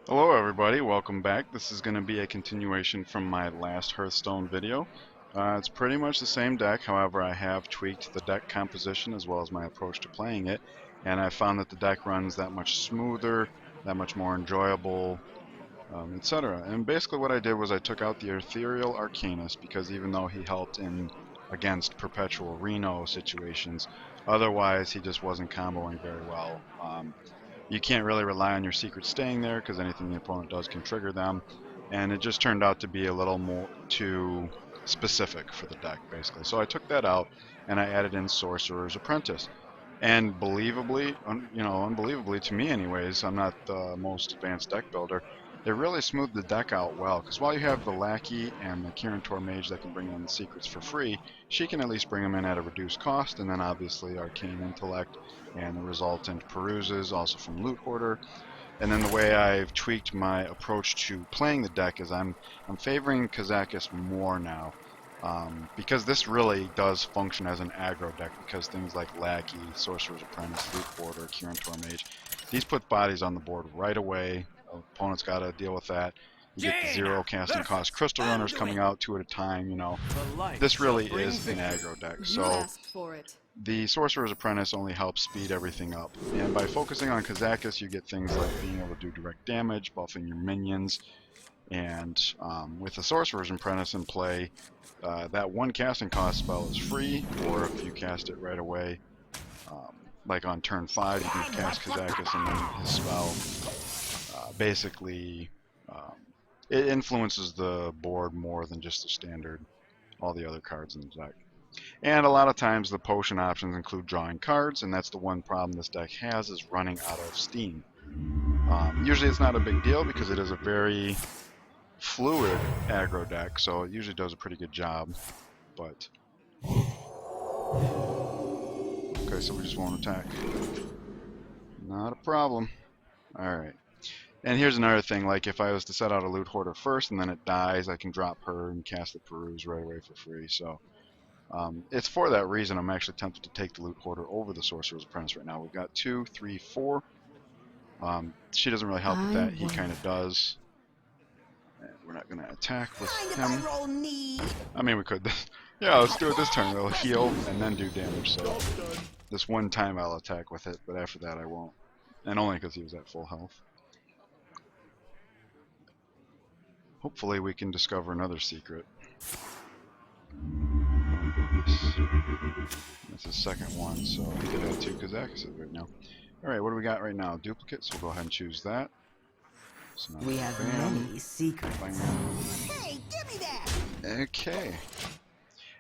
Hello everybody, welcome back. This is going to be a continuation from my last Hearthstone video. It's pretty much the same deck, however I have tweaked the deck composition as well as my approach to playing it, and I found that the deck runs that much smoother, that much more enjoyable, etc. And basically what I did was I took out the Ethereal Arcanist because even though he helped in against Perpetual Reno situations, otherwise he just wasn't comboing very well. You can't really rely on your secrets staying there because anything the opponent does can trigger them, and it just turned out to be a little more too specific for the deck, basically. So I took that out and I added in Sorcerer's Apprentice. And believably, unbelievably to me anyways, I'm not the most advanced deck builder, it really smoothed the deck out well, because while you have the Lackey and the Kirin Tor Mage that can bring in the secrets for free, she can at least bring them in at a reduced cost, and then obviously Arcane Intellect and the resultant peruses, also from Loot Hoarder. And then the way I've tweaked my approach to playing the deck is I'm favoring Kazakus more now. Because this really does function as an aggro deck, because things like Lackey, Sorcerer's Apprentice, Loot Hoarder, Kirin Tor Mage, these put bodies on the board right away. Opponent's got to deal with that. You get the zero casting cost crystal runners coming out two at a time, This really is an aggro deck. So the Sorcerer's Apprentice only helps speed everything up. And by focusing on Kazakus, you get things like being able to do direct damage, buffing your minions, and with the Sorcerer's Apprentice in play, that one casting cost spell is free, or if you cast it right away, like on turn 5, you can cast Kazakus and then his spell basically it influences the board more than just the standard, all the other cards in the deck. And a lot of times the potion options include drawing cards, and that's the one problem this deck has, is running out of steam. Usually it's not a big deal because it is a very fluid aggro deck, so it usually does a pretty good job. But okay, so we just won't attack. Not a problem. Alright. And here's another thing, like if I was to set out a Loot Hoarder first and then it dies, I can drop her and cast the Peruse right away for free. So it's for that reason I'm actually tempted to take the Loot Hoarder over the Sorcerer's Apprentice right now. We've got 2, 3, 4. She doesn't really help with that. He kind of does. And we're not going to attack with him. I mean, we could. Yeah, let's do it this turn. We'll heal and then do damage. So this one time I'll attack with it, but after that I won't. And only because he was at full health. Hopefully we can discover another secret. That's the second one, so we could have 2 Kazakus right now. Alright, what do we got right now? Duplicates, we'll go ahead and choose that. So we have many secrets. Hey, give me that! Okay.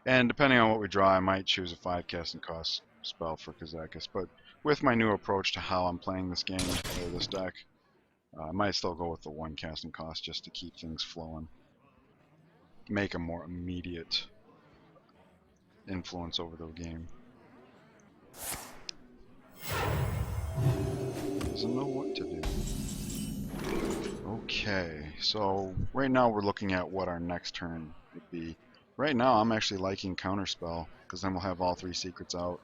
And depending on what we draw, I might choose a 5 casting cost spell for Kazakus, but with my new approach to how I'm playing this game, or this deck, I might still go with the 1 casting cost just to keep things flowing. Make a more immediate influence over the game. Doesn't know what to do. Okay, so right now we're looking at what our next turn would be. Right now I'm actually liking Counterspell, because then we'll have all 3 secrets out.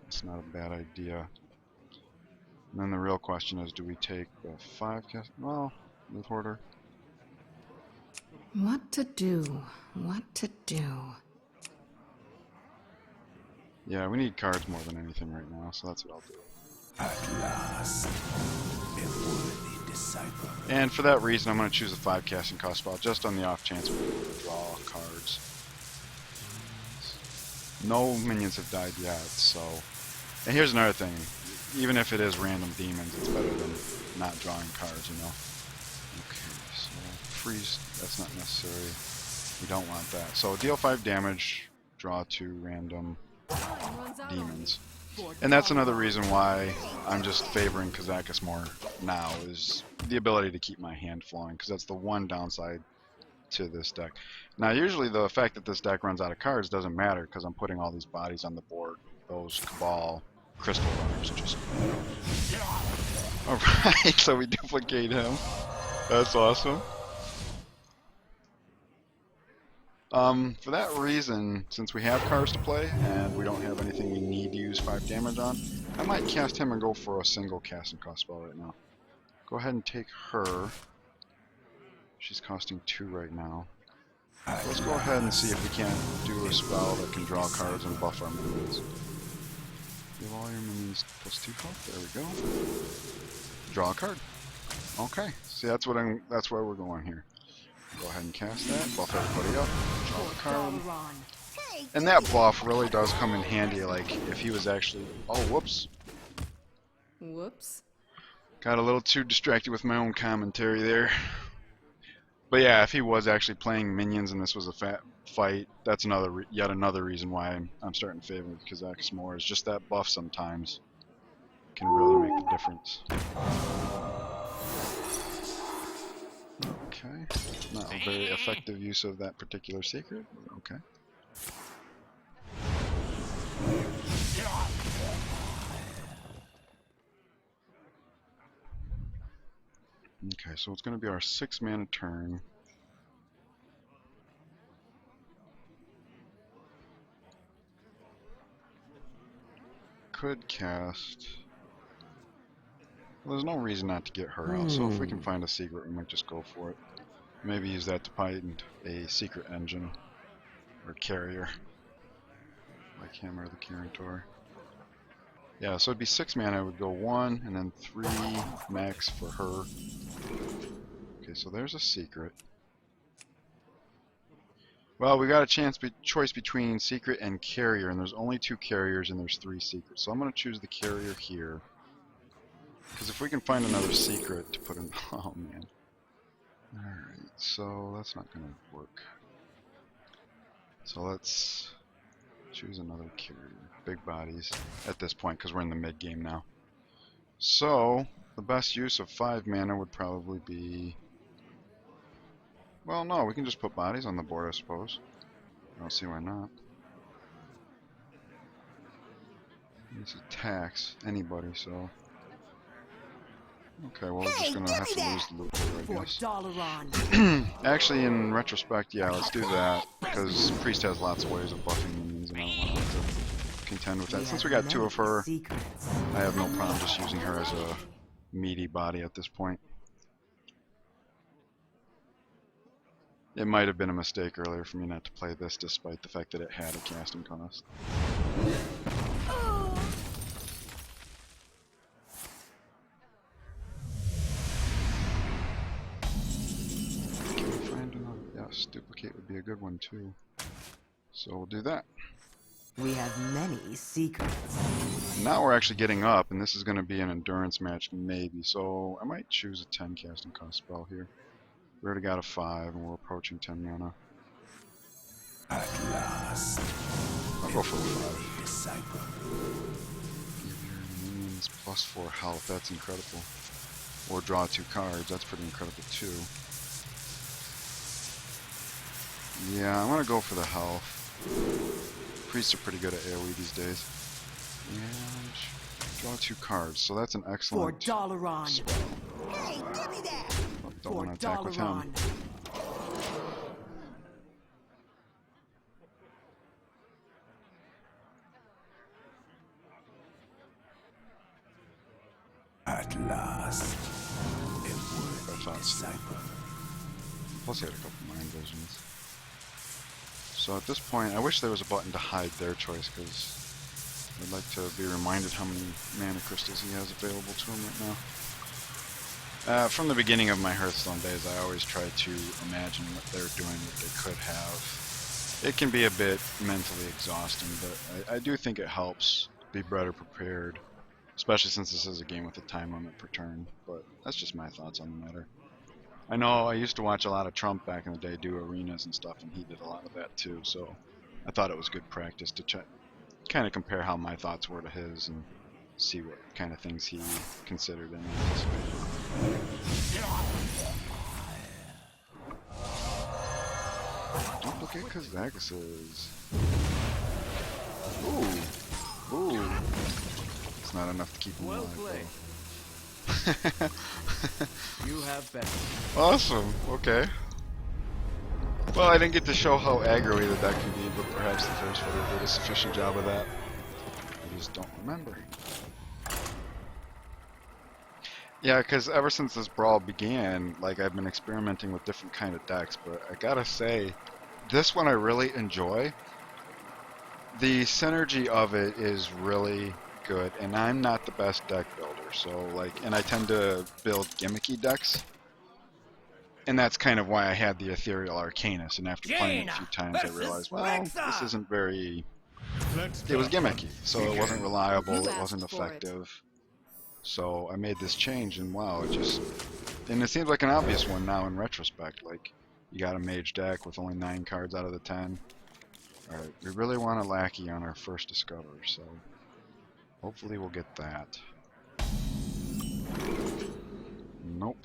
It's not a bad idea. And then the real question is, do we take the 5 cast? Well, Loot Hoarder. What to do? What to do? Yeah, we need cards more than anything right now, so that's what I'll do. At last, a worthy disciple. And for that reason, I'm going to choose a 5 casting cost spell, just on the off chance we draw cards. No minions have died yet, so... And here's another thing. Even if it is random demons, it's better than not drawing cards, Okay, so freeze, that's not necessary. We don't want that. So deal 5 damage, draw 2 random demons. And that's another reason why I'm just favoring Kazakus more now, is the ability to keep my hand flowing, because that's the one downside to this deck. Now usually the fact that this deck runs out of cards doesn't matter, because I'm putting all these bodies on the board. Those Kabal crystal runners just... Alright, so we duplicate him. That's awesome. For that reason, since we have cards to play, and we don't have anything we need to use 5 damage on, I might cast him and go for a single casting cost spell right now. go ahead and take her. She's costing 2 right now. Let's go ahead and see if we can't do a spell that can draw cards and buff our minions. Give all your minions +2 health. There we go. Draw a card. Okay. See, that's where we're going here. Go ahead and cast that. Buff everybody up. Draw a card. And that buff really does come in handy. Like if he was actually. Oh, whoops. Whoops. Got a little too distracted with my own commentary there. But yeah, if he was actually playing minions and this was a fight, that's yet another reason why I'm starting to favor Kazakus more. Is just that buff sometimes can really make the difference. Okay, not a very effective use of that particular secret. Okay. Okay, so it's going to be our 6-mana turn. Could cast. Well, there's no reason not to get her out, so if we can find a secret, we might just go for it. Maybe use that to find a secret engine or carrier, like him or the Kirin Tor. Yeah, so it'd be 6 mana. I would go 1 and then 3 max for her. Okay, so there's a secret. Well, we got a choice between secret and carrier, and there's only 2 carriers and there's 3 secrets. So I'm going to choose the carrier here. Because if we can find another secret to put in... Oh, man. Alright, so that's not going to work. So let's choose another carrier. Big bodies at this point, because we're in the mid game now. So, the best use of 5 mana would probably be... Well, no, we can just put bodies on the board, I suppose. I don't see why not. This attacks anybody, so... Okay, well, we're just gonna have to lose the Loot Hoarder, I guess. Actually, in retrospect, yeah, let's do that, because Priest has lots of ways of buffing minions, and I don't want to contend with that. Since we got 2 of her, I have no problem just using her as a meaty body at this point. It might have been a mistake earlier for me not to play this, despite the fact that it had a casting cost. Yes, duplicate would be a good one too. So we'll do that. We have many secrets. Now we're actually getting up, and this is going to be an endurance match, maybe. So I might choose a 10 casting cost spell here. We already got a 5, and we're approaching 10 mana. At last, I'll go for a 5. Give your minions +4 health. That's incredible. Or draw 2 cards. That's pretty incredible too. Yeah, I'm gonna go for the health. Priests are pretty good at AoE these days. And draw 2 cards, so that's an excellent spell. Hey, give me that. Don't want to attack with him. at last, a worthy disciple. Plus I had a couple mind visions. So at this point, I wish there was a button to hide their choice, because I'd like to be reminded how many mana crystals he has available to him right now. From the beginning of my Hearthstone days, I always try to imagine what they're doing, what they could have. It can be a bit mentally exhausting, but I do think it helps be better prepared, especially since this is a game with a time limit per turn. But that's just my thoughts on the matter. I know I used to watch a lot of Trump back in the day do arenas and stuff, and he did a lot of that too, so I thought it was good practice to kind of compare how my thoughts were to his and see what kind of things he considered and anticipated. Duplicate Kazakus. Ooh. It's not enough to keep him alive. Well played. You have better. Awesome. Okay. Well, I didn't get to show how aggro-y the deck can be, but perhaps the first video did a sufficient job of that. I just don't remember. Yeah, because ever since this Brawl began, like, I've been experimenting with different kind of decks, but I gotta say, this one I really enjoy. The synergy of it is really good, and I'm not the best deck builder, so, like, and I tend to build gimmicky decks, and that's kind of why I had the Ethereal Arcanus, and after playing it a few times I realized, well, this isn't very... It was gimmicky, so it wasn't reliable, You it wasn't asked for it. effective. So I made this change, and wow, it just... And it seems like an obvious one now in retrospect. Like, you got a mage deck with only 9 cards out of the 10. Alright, we really want a Lackey on our first Discover, so... Hopefully we'll get that. Nope.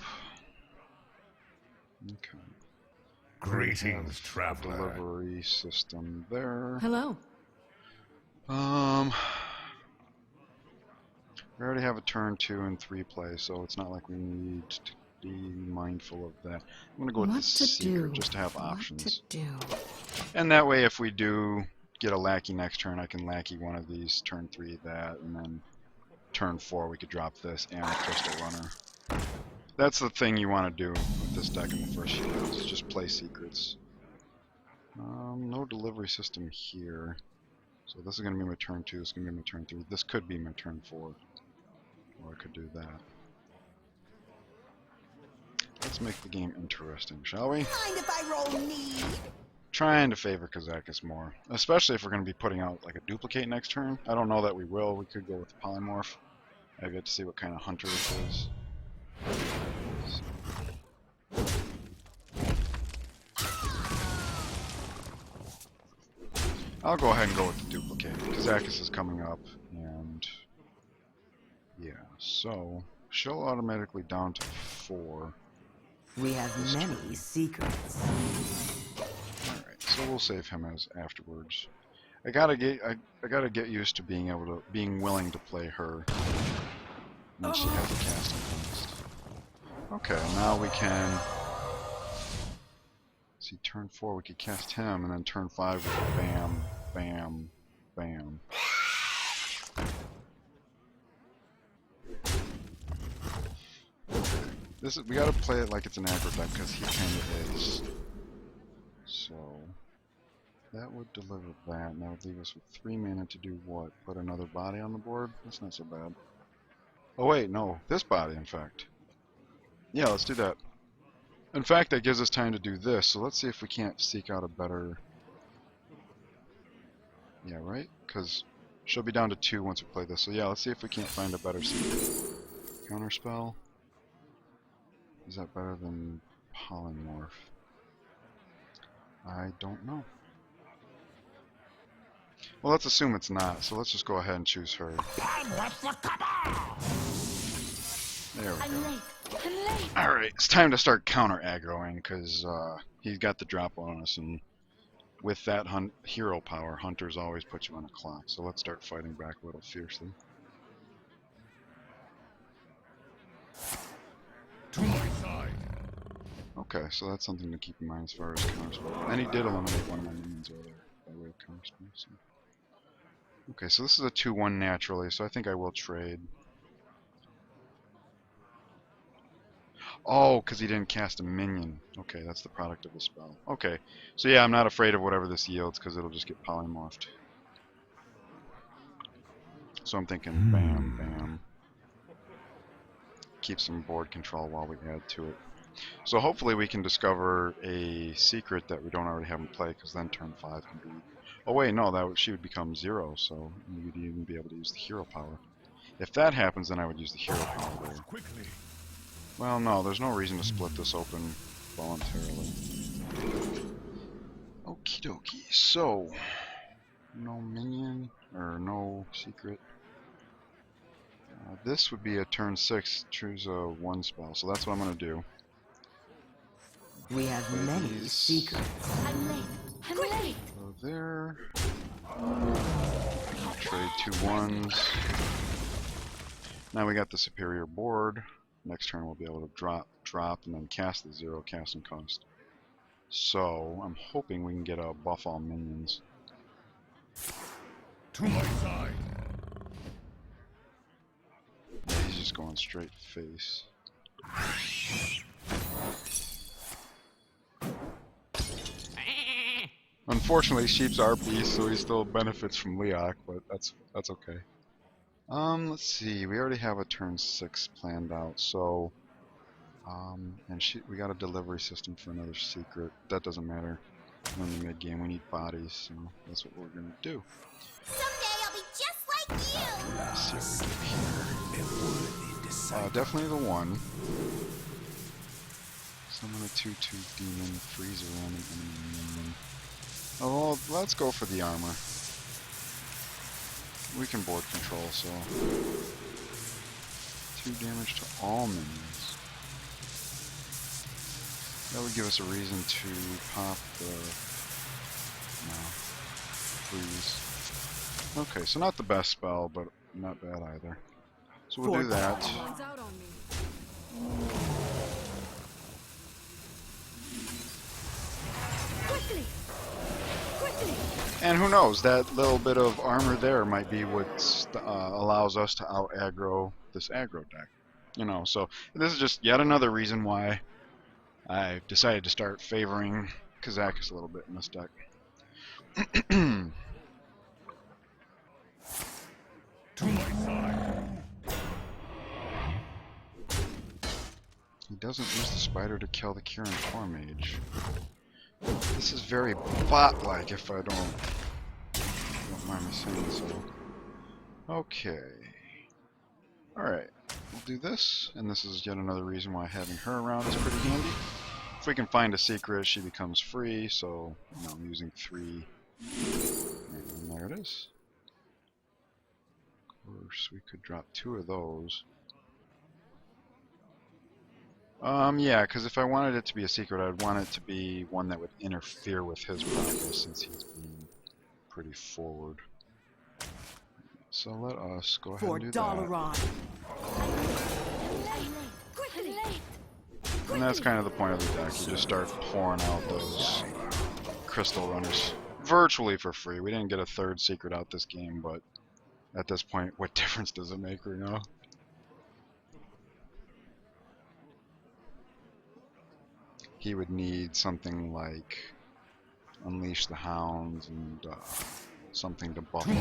Okay. Greetings, traveler. Delivery system there. Hello. We already have a turn 2 and 3 play, so it's not like we need to be mindful of that. I'm gonna go with the Secret just to have options. What to do? And that way, if we do get a Lackey next turn, I can Lackey one of these, turn 3 that, and then turn 4 we could drop this and a Crystal Runner. That's the thing you want to do with this deck in the first few rounds, is just play secrets. No delivery system here. So this is going to be my turn 2, this is going to be my turn 3. This could be my turn 4. Or I could do that. Let's make the game interesting, shall we? Mind if I roll need? Trying to favor Kazakus more. Especially if we're going to be putting out like a duplicate next turn. I don't know that we will. We could go with the Polymorph. I get to see what kind of hunter this is. I'll go ahead and go with the duplicate. Kazakus is coming up, and yeah, so she'll automatically down to 4. We have many secrets. Alright, so we'll save him as afterwards. I gotta get used to being willing to play her when she has a casting cost. Okay, now we can see turn 4 we could cast him, and then turn 5 with a bam, bam, bam. We gotta play it like it's an aggro deck because he kinda is. So that would deliver that, and that would leave us with 3 mana to do what? Put another body on the board? That's not so bad. Oh wait, no, this body in fact. Yeah, let's do that. In fact, that gives us time to do this, so let's see if we can't seek out a better... Yeah, right? Because she'll be down to 2 once we play this, so yeah, let's see if we can't find a better secret. Counterspell? Is that better than Polymorph? I don't know. Well, let's assume it's not, so let's just go ahead and choose her. There we go. Alright, it's time to start counter aggroing, because he's got the drop on us, and with that hero power, hunters always put you on a clock, so let's start fighting back a little fiercely. To my side. Okay, so that's something to keep in mind as far as counterspell. And he did eliminate one of my minions earlier by way of counterspell. So. Okay, so this is a 2-1 naturally, so I think I will trade. Oh, because he didn't cast a minion. Okay, that's the product of the spell. Okay, so yeah, I'm not afraid of whatever this yields because it'll just get polymorphed. So I'm thinking bam, bam. Keep some board control while we add to it. So hopefully we can discover a secret that we don't already have in play, because then turn 5 can be... Oh wait, no, she would become 0, so we'd even be able to use the hero power. If that happens, then I would use the hero power there. Well, no, there's no reason to split this open voluntarily. Okie dokie, so... No minion, or no secret. This would be a turn 6, choose a 1 spell, so that's what I'm going to do. We have many secrets. I'm late. Go there. Trade 2 1s. Now we got the superior board. Next turn we'll be able to drop, and then cast the 0 casting cost. So I'm hoping we can get a buff all minions. To my side. Yeah, he's just going straight face. Unfortunately, sheeps are beasts, so he still benefits from Leok, but that's okay. Let's see. We already have a turn 6 planned out, so and we got a delivery system for another secret. That doesn't matter. We're in the mid game. We need bodies, so that's what we're gonna do. Someday I'll be just like you. Let's see what we do here. Definitely the 1. Summon a 2/2 demon, freeze a random enemy minion. Oh, well, let's go for the armor. We can board control, so 2 damage to all minions. That would give us a reason to pop the freeze. Okay, so not the best spell, but not bad either. So we'll do that. Quickly! Quickly! And who knows, that little bit of armor there might be what allows us to out-aggro this aggro deck. You know, so this is just yet another reason why I decided to start favoring Kazakus a little bit in this deck. To my side. He doesn't use the spider to kill the Kirin Tor Mage. This is very bot-like, if I don't mind me saying so. Okay. Alright, we'll do this, and this is yet another reason why having her around is pretty handy. If we can find a secret, she becomes free, so you know, I'm using 3. And there it is. Of course, we could drop 2 of those. Yeah, because if I wanted it to be a secret, I'd want it to be one that would interfere with his progress, since he's being pretty forward. So let us go ahead and do that. And that's kind of the point of the deck. You just start pouring out those crystal runners virtually for free. We didn't get a 3rd secret out this game, but at this point, what difference does it make, you know? He would need something like Unleash the Hounds and something to buff him.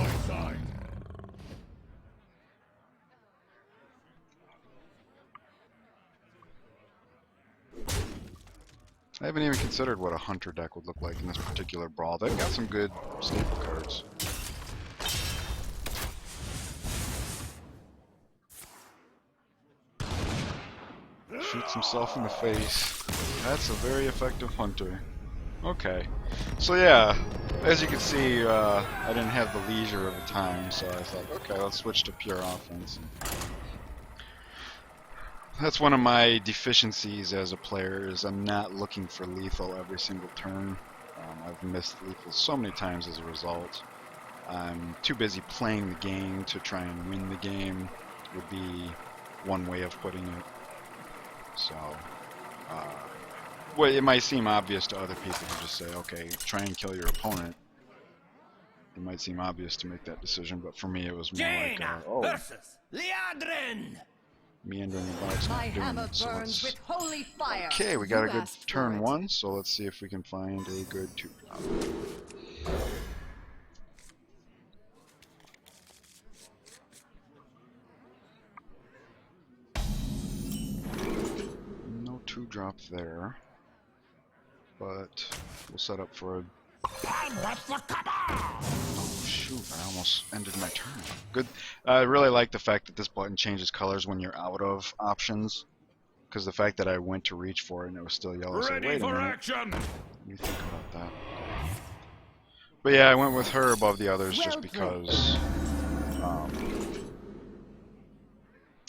I haven't even considered what a hunter deck would look like in this particular brawl. They've got some good staple cards. Shoots himself in the face. That's a very effective hunter. Okay. So yeah, as you can see, I didn't have the leisure of the time, so I thought, okay, let's switch to pure offense. That's one of my deficiencies as a player, is I'm not looking for lethal every single turn. I've missed lethal so many times as a result. I'm too busy playing the game to try and win the game, would be one way of putting it. So, well, it might seem obvious to other people to just say, okay, try and kill your opponent. It might seem obvious to make that decision, but for me it was more like, oh, meandering about's not doing it. So let's... Okay, we got a good turn 1, so let's see if we can find a good 2-drop. No 2-drop there, but we'll set up for a... Oh shoot, I almost ended my turn. Good. I really like the fact that this button changes colors when you're out of options, because the fact that I went to reach for it and it was still yellow, so wait a minute. Action. Let me think about that. But yeah, I went with her above the others just because...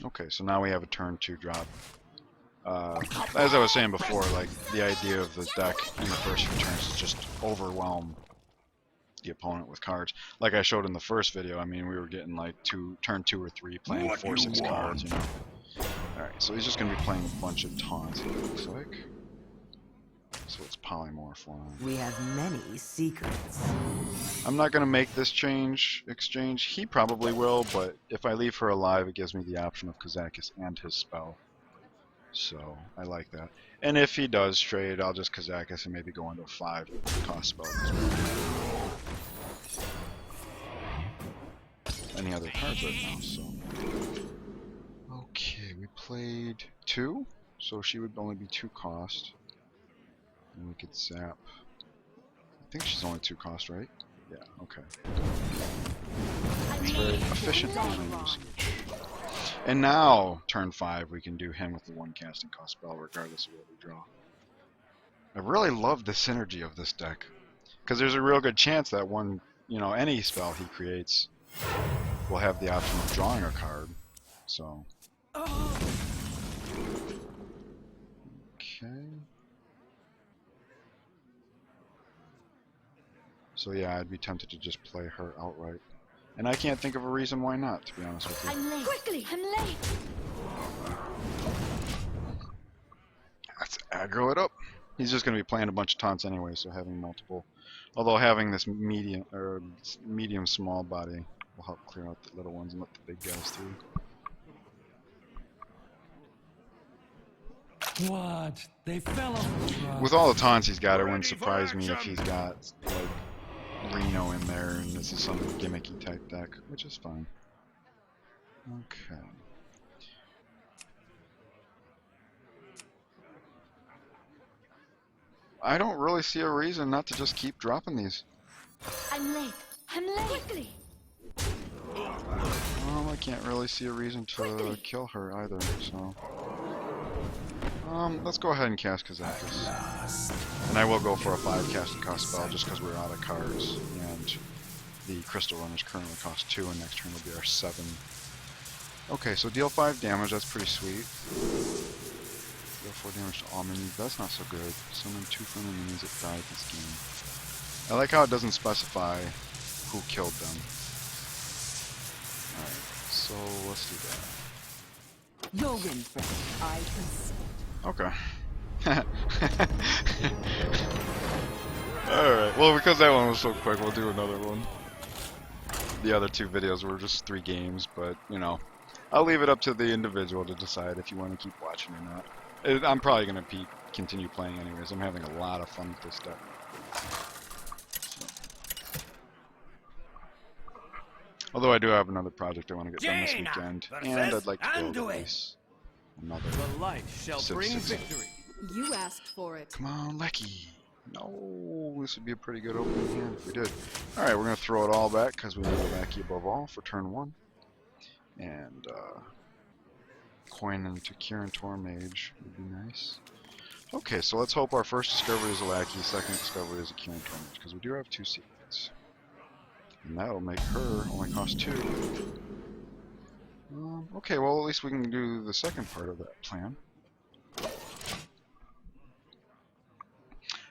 okay, so now we have a turn 2-drop. As I was saying before, like, the idea of the deck in the first few turns is just overwhelm the opponent with cards. Like I showed in the first video, I mean, we were getting like turn 2 or 3 playing 4-6 cards, you know. Alright, so he's just going to be playing a bunch of taunts, it looks like. So let's Polymorph one. We have many secrets. I'm not going to make this exchange. He probably will, but if I leave her alive, it gives me the option of Kazakus and his spell. So, I like that. And if he does trade, I'll just Kazakus and maybe go into a 5-cost spell. Any other cards right now, so. Okay, we played 2, so she would only be 2 cost. And we could zap. I think she's only 2 cost, right? Yeah, okay. It's very efficient usage. And now, turn 5, we can do him with the 1 casting cost spell, regardless of what we draw. I really love the synergy of this deck, because there's a real good chance that any spell he creates will have the option of drawing a card. So. Okay. So yeah, I'd be tempted to just play her outright. And I can't think of a reason why not, to be honest with you. I'm late. Quickly, I'm late. Let's aggro it up. He's just going to be playing a bunch of taunts anyway, so having multiple. Although having this medium small body will help clear out the little ones and let the big guys through. What? They fell off the truck. With all the taunts he's got, it wouldn't surprise me if he's got like Reno in there and this is some gimmicky type deck, which is fine. Okay. I don't really see a reason not to just keep dropping these. I'm late. I'm late. Quickly. Well, I can't really see a reason to kill her either, so. Let's go ahead and cast Kazakus. And I will go for a 5 casting cost spell just because we're out of cards. And the Crystal Runners currently cost 2, and next turn will be our 7. Okay, so deal 5 damage, that's pretty sweet. Deal 4 damage to all minions, that's not so good. Summon 2 friendly minions that died this game. I like how it doesn't specify who killed them. Alright, so let's do that. You'll win, friend. I consent. Okay. Alright, well because that one was so quick, we'll do another one. The other 2 videos were just 3 games, but, I'll leave it up to the individual to decide if you want to keep watching or not. I'm probably going to continue playing anyways. I'm having a lot of fun with this deck. Although I do have another project I want to get done this weekend, and I'd like to build at least another. The light shall bring 6/6. victory. You asked for it. Come on, Lackey. No, this would be a pretty good opening hand if we did. Alright, we're going to throw it all back because we need a Lackey above all for turn 1. And, coin into Kirin Tor Mage would be nice. Okay, so let's hope our first discovery is a Lackey, second discovery is a Kirin Tor Mage, because we do have 2 secrets. And that'll make her only cost 2. Okay, well at least we can do the second part of that plan.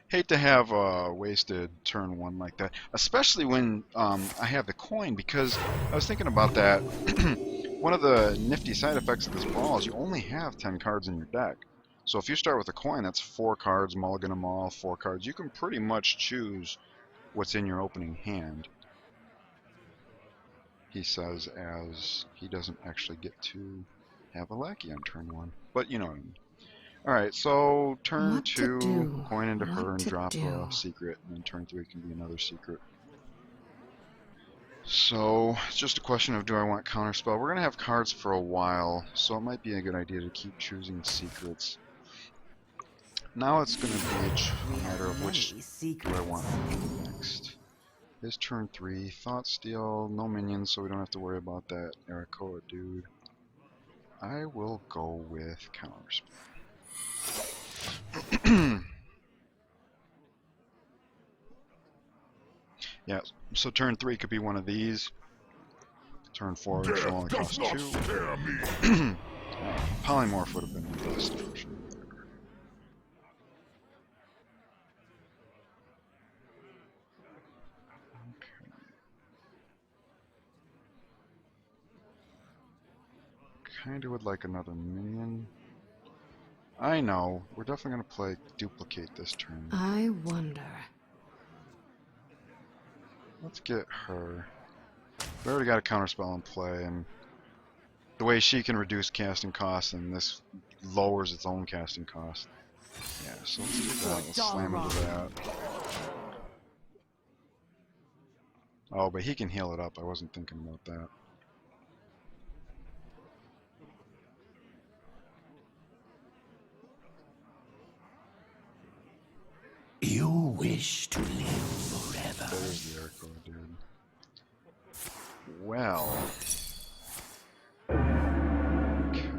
Hate to have a wasted turn 1 like that, especially when I have the coin, because I was thinking about that. One of the nifty side effects of this Brawl is you only have 10 cards in your deck. So if you start with a coin, that's 4 cards, mulligan them all, 4 cards. You can pretty much choose what's in your opening hand. He says as he doesn't actually get to have a Lackey on turn 1. But you know what I mean. Alright, so turn 2, coin into her and drop a secret, and then turn 3 can be another secret. So, it's just a question of do I want Counterspell. We're going to have cards for a while, so it might be a good idea to keep choosing secrets. Now it's going to be a matter of which do I want next. His turn 3, Thought Steal, no minions, so we don't have to worry about that Arakoa dude. I will go with Counterspell. Yeah, so turn 3 could be one of these. Turn 4 should only cost 2. Polymorph would have been the best option there. Okay. Kinda would like another minion. I know. We're definitely going to play duplicate this turn. I wonder. Let's get her. We already got a counterspell in play, and the way she can reduce casting costs, and this lowers its own casting cost. Yeah, so let's do that. Let's slam into that. Oh, but he can heal it up. I wasn't thinking about that. You wish to live forever. There's the Arco, dude. Well. Okay.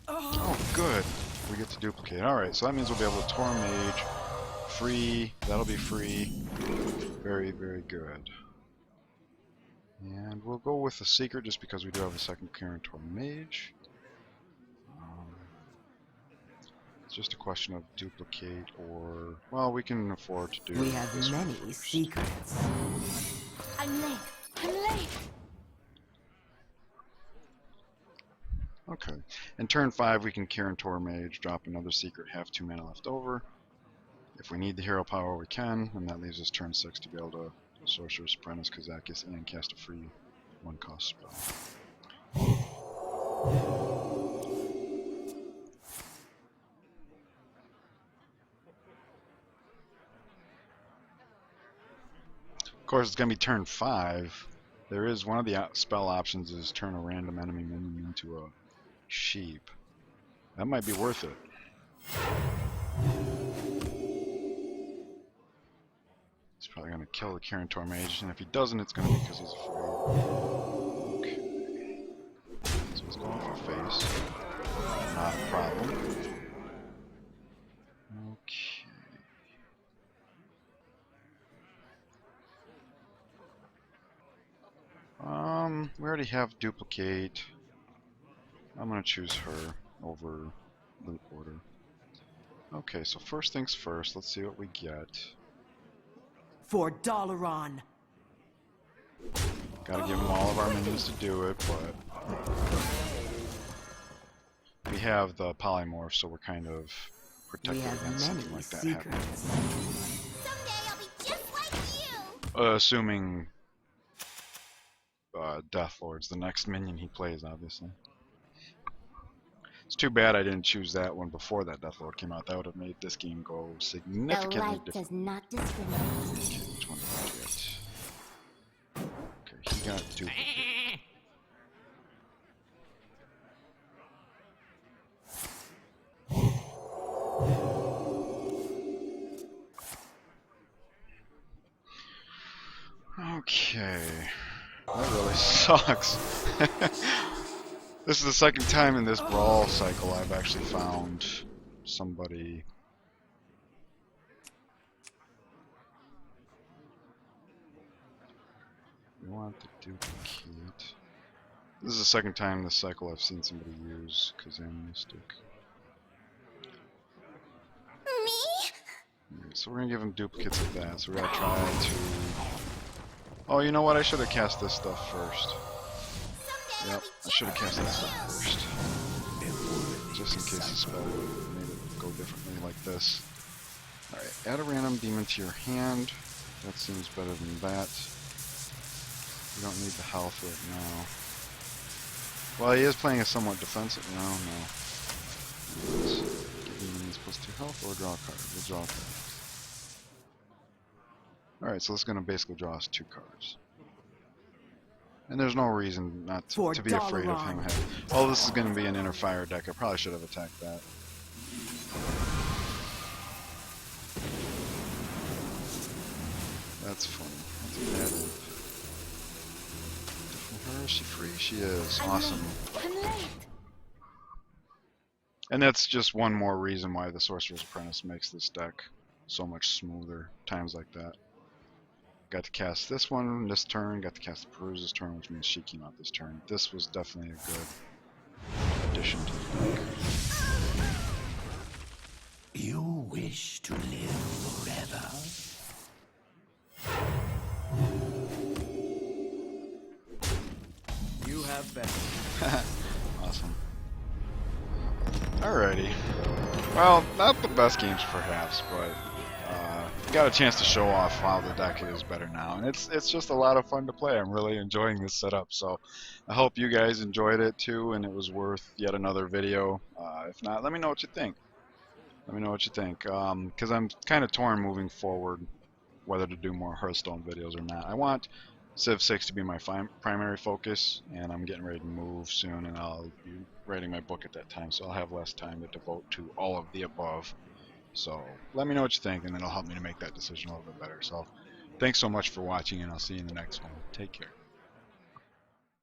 Oh, good. We get to duplicate. Alright, so that means we'll be able to Tor Mage. Free. That'll be free. Very, very good. And we'll go with the secret just because we do have a second Kirin Tor Mage. It's just a question of duplicate or... Well, we can afford to do... We have many secrets. I'm late. I'm late. Okay. In turn 5, we can Kirin Tor Mage, drop another secret, have 2 mana left over. If we need the hero power, we can, and that leaves us turn 6 to be able to Sorcerer's Apprentice, Kazakus, and cast a free 1-cost spell. Of course, it's going to be turn 5. There is one of the spell options is turn a random enemy minion into a sheep. That might be worth it. He's probably going to kill the Kirin Tor Mage, and if he doesn't, it's going to be because he's afraid. Okay. So he's going for face. Not a problem. Okay. We already have duplicate. I'm going to choose her over Loot Hoarder. Okay, so first things first, let's see what we get. For Dalaran. Gotta give them all of our minions to do it, but we have the polymorph, so we're kind of protected against something like that happening. Someday I'll be just like you. Assuming Death Lord's the next minion he plays, obviously. It's too bad I didn't choose that one before that Death Lord came out. That would have made this game go significantly The light different. does not discriminate. Okay, which one did I get? Okay, he got duplicate. Okay. That really sucks. This is the second time in this Brawl cycle I've actually found somebody... We want to duplicate... This is the second time this cycle I've seen somebody use Kazan Mystic. Me? Alright, so we're gonna give him duplicates of that, so we're gonna try to... Oh, you know what? I should have cast this stuff first. Yep, I should have cast that stuff first. Just in case the spell would have made it go differently like this. Alright, add a random demon to your hand. That seems better than that. You don't need the health right now. Well, he is playing a somewhat defensive. No. Let's give minions +2 health or draw a card. We'll draw a card. Alright, so it's going to basically draw us 2 cards. And there's no reason not to be afraid of him. Well, this is going to be an inner fire deck. I probably should have attacked that. That's funny. That's a bad move. Her, is she free? She is. Awesome. I'm late. And that's just one more reason why the Sorcerer's Apprentice makes this deck so much smoother. Times like that. Got to cast this one this turn, got to cast the Peruse's turn, which means she came out this turn. This was definitely a good addition to the deck. You wish to live forever. You have been. Awesome. Alrighty. Well, not the best games perhaps, but got a chance to show off how the deck is better now, and it's just a lot of fun to play. I'm really enjoying this setup, so I hope you guys enjoyed it too, and it was worth yet another video. If not, let me know what you think. Let me know what you think, because I'm kind of torn moving forward whether to do more Hearthstone videos or not. I want Civ 6 to be my primary focus, and I'm getting ready to move soon, and I'll be writing my book at that time, so I'll have less time to devote to all of the above. So let me know what you think, and it'll help me to make that decision a little bit better. So thanks so much for watching, and I'll see you in the next one. Take care.